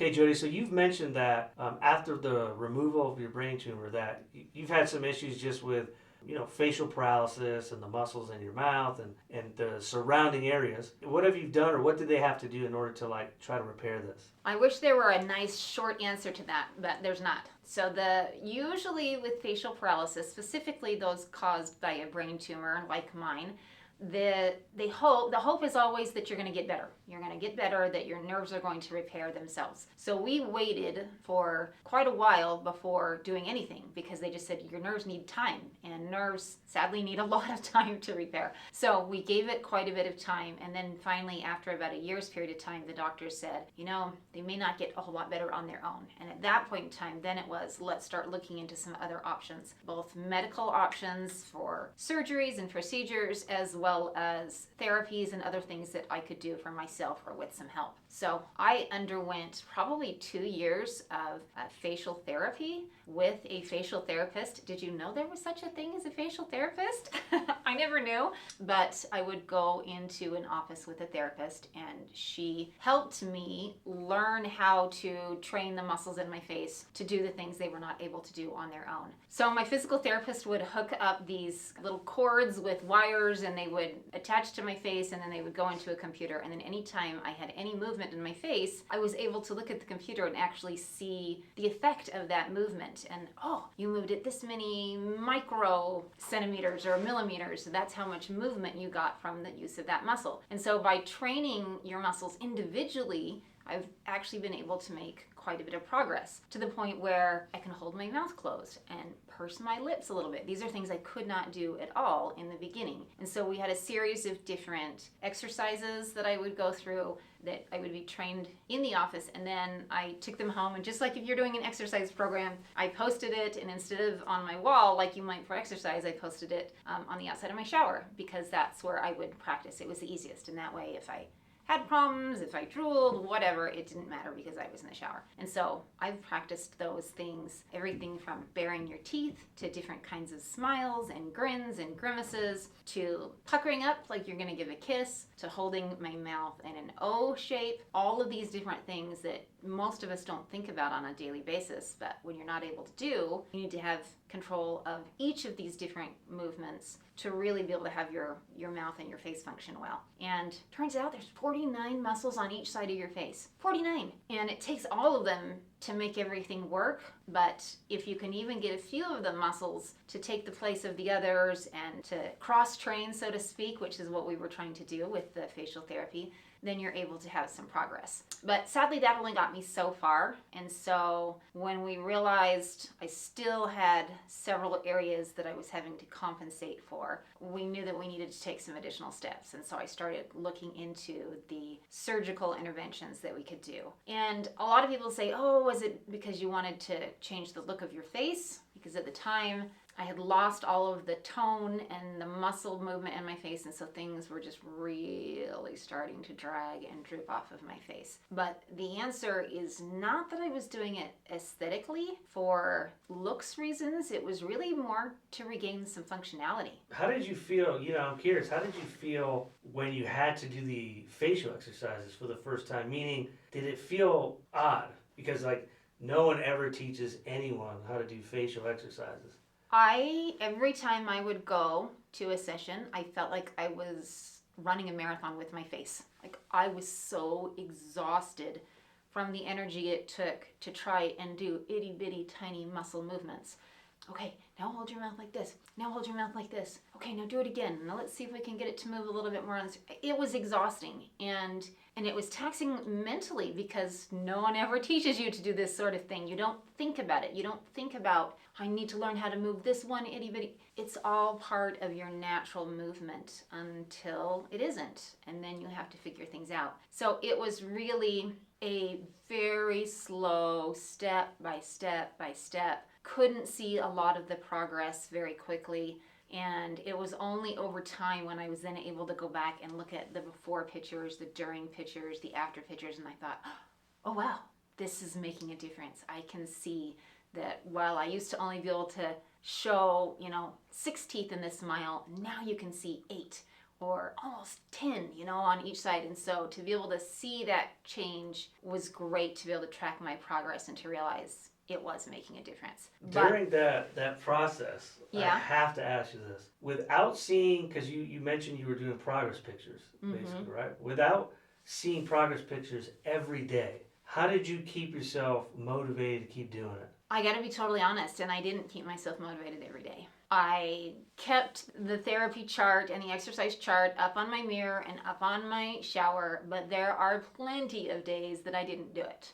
Okay, Jodi, so you've mentioned that after the removal of your brain tumor that you've had some issues just with, facial paralysis and the muscles in your mouth and the surrounding areas. What have you done or what did they have to do in order to try to repair this? I wish there were a nice short answer to that, but there's not. So usually with facial paralysis, specifically those caused by a brain tumor like mine, the hope is always that you're going to get better. You're going to get better, that your nerves are going to repair themselves. So we waited for quite a while before doing anything because they just said your nerves need time, and nerves sadly need a lot of time to repair. So we gave it quite a bit of time, and then finally after about a year's period of time, the doctors said, they may not get a whole lot better on their own. And at that point in time, then it was, let's start looking into some other options, both medical options for surgeries and procedures, as well as therapies and other things that I could do for myself or with some help. So I underwent probably 2 years of facial therapy with a facial therapist. Did you know there was such a thing as a facial therapist? I never knew, but I would go into an office with a therapist and she helped me learn how to train the muscles in my face to do the things they were not able to do on their own. So my physical therapist would hook up these little cords with wires and they would attach to my face, and then they would go into a computer, and then anytime I had any movement in my face, I was able to look at the computer and actually see the effect of that movement. And you moved it this many micro centimeters or millimeters, so that's how much movement you got from the use of that muscle. And so by training your muscles individually, I've actually been able to make quite a bit of progress to the point where I can hold my mouth closed and purse my lips a little bit. These are things I could not do at all in the beginning. And so we had a series of different exercises that I would go through, that I would be trained in the office, and then I took them home, and just like if you're doing an exercise program, I posted it, and instead of on my wall like you might for exercise, I posted it on the outside of my shower, because that's where I would practice. It was the easiest, and that way if I had problems, if I drooled, whatever, it didn't matter because I was in the shower. And so I've practiced those things, everything from baring your teeth to different kinds of smiles and grins and grimaces, to puckering up like you're gonna give a kiss, to holding my mouth in an O shape, all of these different things that most of us don't think about on a daily basis, but when you're not able to do, you need to have control of each of these different movements to really be able to have your mouth and your face function well. And turns out there's 49 muscles on each side of your face. 49! And it takes all of them to make everything work, but if you can even get a few of the muscles to take the place of the others and to cross-train, so to speak, which is what we were trying to do with the facial therapy, then you're able to have some progress. But sadly, that only got me so far. And so when we realized I still had several areas that I was having to compensate for, we knew that we needed to take some additional steps. And so I started looking into the surgical interventions that we could do. And a lot of people say, was it because you wanted to change the look of your face? Because at the time, I had lost all of the tone and the muscle movement in my face, and so things were just really starting to drag and droop off of my face. But the answer is not that I was doing it aesthetically for looks reasons. It was really more to regain some functionality. How did you feel, I'm curious, how did you feel when you had to do the facial exercises for the first time? Meaning, did it feel odd? Because no one ever teaches anyone how to do facial exercises. Every time I would go to a session, I felt like I was running a marathon with my face. Like I was so exhausted from the energy it took to try and do itty bitty tiny muscle movements. Okay, now hold your mouth like this. Now hold your mouth like this. Okay, now do it again. Now let's see if we can get it to move a little bit more on this. It was exhausting, and it was taxing mentally because no one ever teaches you to do this sort of thing. You don't think about it. You don't think about, I need to learn how to move this one itty bitty. It's all part of your natural movement until it isn't, and then you have to figure things out. So it was really a very slow step by step by step. Couldn't see a lot of the progress very quickly, and it was only over time when I was then able to go back and look at the before pictures, the during pictures, the after pictures, and I thought, oh wow, this is making a difference. I can see that while I used to only be able to show, 6 teeth in this smile, now you can see 8. or almost 10, on each side. And so to be able to see that change was great, to be able to track my progress and to realize it was making a difference. During that process, Yeah. I have to ask you this. Without seeing, because you mentioned you were doing progress pictures, basically, right? Without seeing progress pictures every day, how did you keep yourself motivated to keep doing it? I got to be totally honest, and I didn't keep myself motivated every day. I kept the therapy chart and the exercise chart up on my mirror and up on my shower, but there are plenty of days that I didn't do it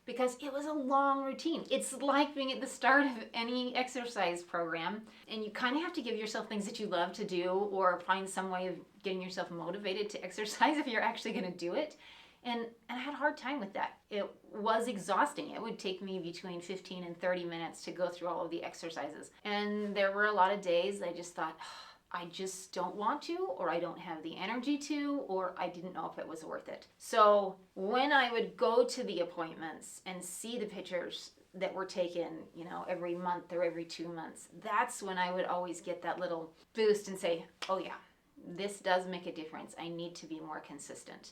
because it was a long routine. It's like being at the start of any exercise program, and you kind of have to give yourself things that you love to do or find some way of getting yourself motivated to exercise if you're actually going to do it. And I had a hard time with that. It was exhausting. It would take me between 15 and 30 minutes to go through all of the exercises. And there were a lot of days I just thought, I just don't want to, or I don't have the energy to, or I didn't know if it was worth it. So when I would go to the appointments and see the pictures that were taken, every month or every 2 months, that's when I would always get that little boost and say, oh yeah, this does make a difference. I need to be more consistent.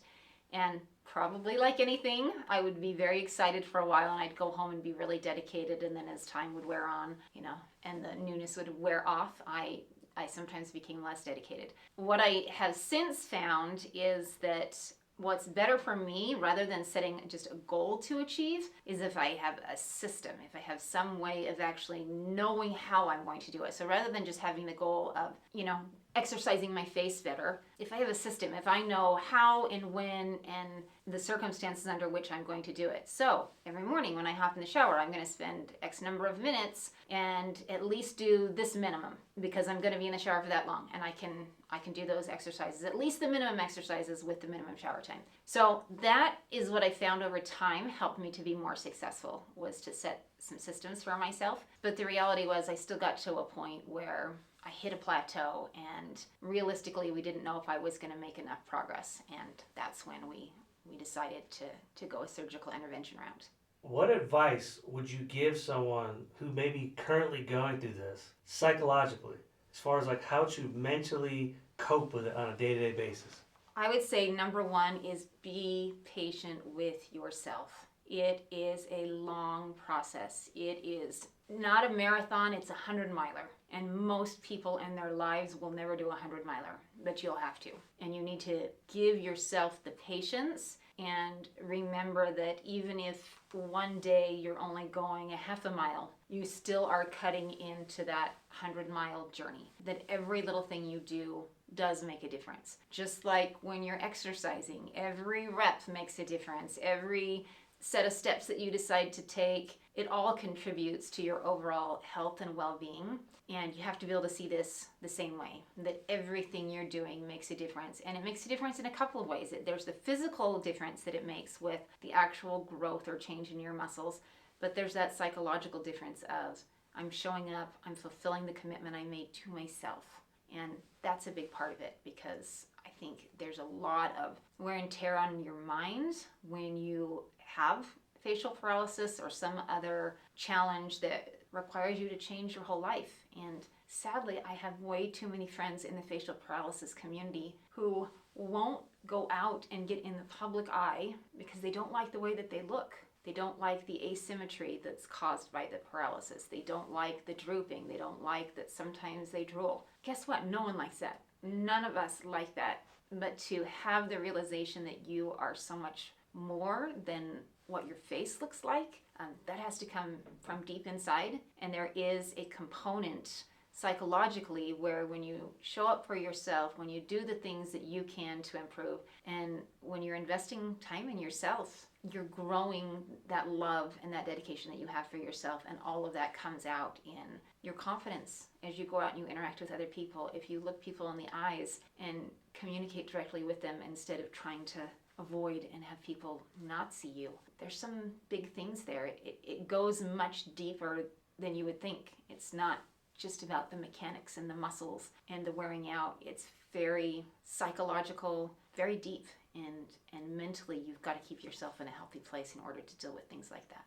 And probably like anything, I would be very excited for a while and I'd go home and be really dedicated. And then as time would wear on, and the newness would wear off, I sometimes became less dedicated. What I have since found is that what's better for me, rather than setting just a goal to achieve, is if I have a system, if I have some way of actually knowing how I'm going to do it. So rather than just having the goal of, exercising my face better, if I have a system, if I know how and when and the circumstances under which I'm going to do it. So every morning when I hop in the shower, I'm going to spend X number of minutes and at least do this minimum because I'm going to be in the shower for that long, and I can do those exercises, at least the minimum exercises with the minimum shower time. So that is what I found over time helped me to be more successful, was to set some systems for myself. But the reality was I still got to a point where I hit a plateau, and realistically we didn't know if I was going to make enough progress, and that's when we decided to go a surgical intervention route. What advice would you give someone who may be currently going through this psychologically, as far as like how to mentally cope with it on a day-to-day basis? I would say number one is be patient with yourself. It is a long process. It is not a marathon, it's a 100-miler. And most people in their lives will never do a 100-miler, but you'll have to. And you need to give yourself the patience and remember that even if one day you're only going a half a mile, you still are cutting into that 100-mile journey. That every little thing you do does make a difference. Just like when you're exercising, every rep makes a difference. Every set of steps that you decide to take, it all contributes to your overall health and well-being. And you have to be able to see this the same way, that everything you're doing makes a difference. And it makes a difference in a couple of ways. There's the physical difference that it makes with the actual growth or change in your muscles, but there's that psychological difference of I'm showing up, I'm fulfilling the commitment I made to myself. And that's a big part of it, because I think there's a lot of wear and tear on your mind when you have facial paralysis or some other challenge that requires you to change your whole life. And sadly, I have way too many friends in the facial paralysis community who won't go out and get in the public eye because they don't like the way that they look. They don't like the asymmetry that's caused by the paralysis. They don't like the drooping. They don't like that sometimes they drool. Guess what? No one likes that. None of us like that. But to have the realization that you are so much more than what your face looks like, that has to come from deep inside. And there is a component psychologically where when you show up for yourself, when you do the things that you can to improve, and when you're investing time in yourself, you're growing that love and that dedication that you have for yourself, and all of that comes out in your confidence as you go out and you interact with other people. If you look people in the eyes and communicate directly with them instead of trying to avoid and have people not see you, there's some big things there. It goes much deeper than you would think. It's not just about the mechanics and the muscles and the wearing out. It's very psychological, very deep, and mentally you've got to keep yourself in a healthy place in order to deal with things like that.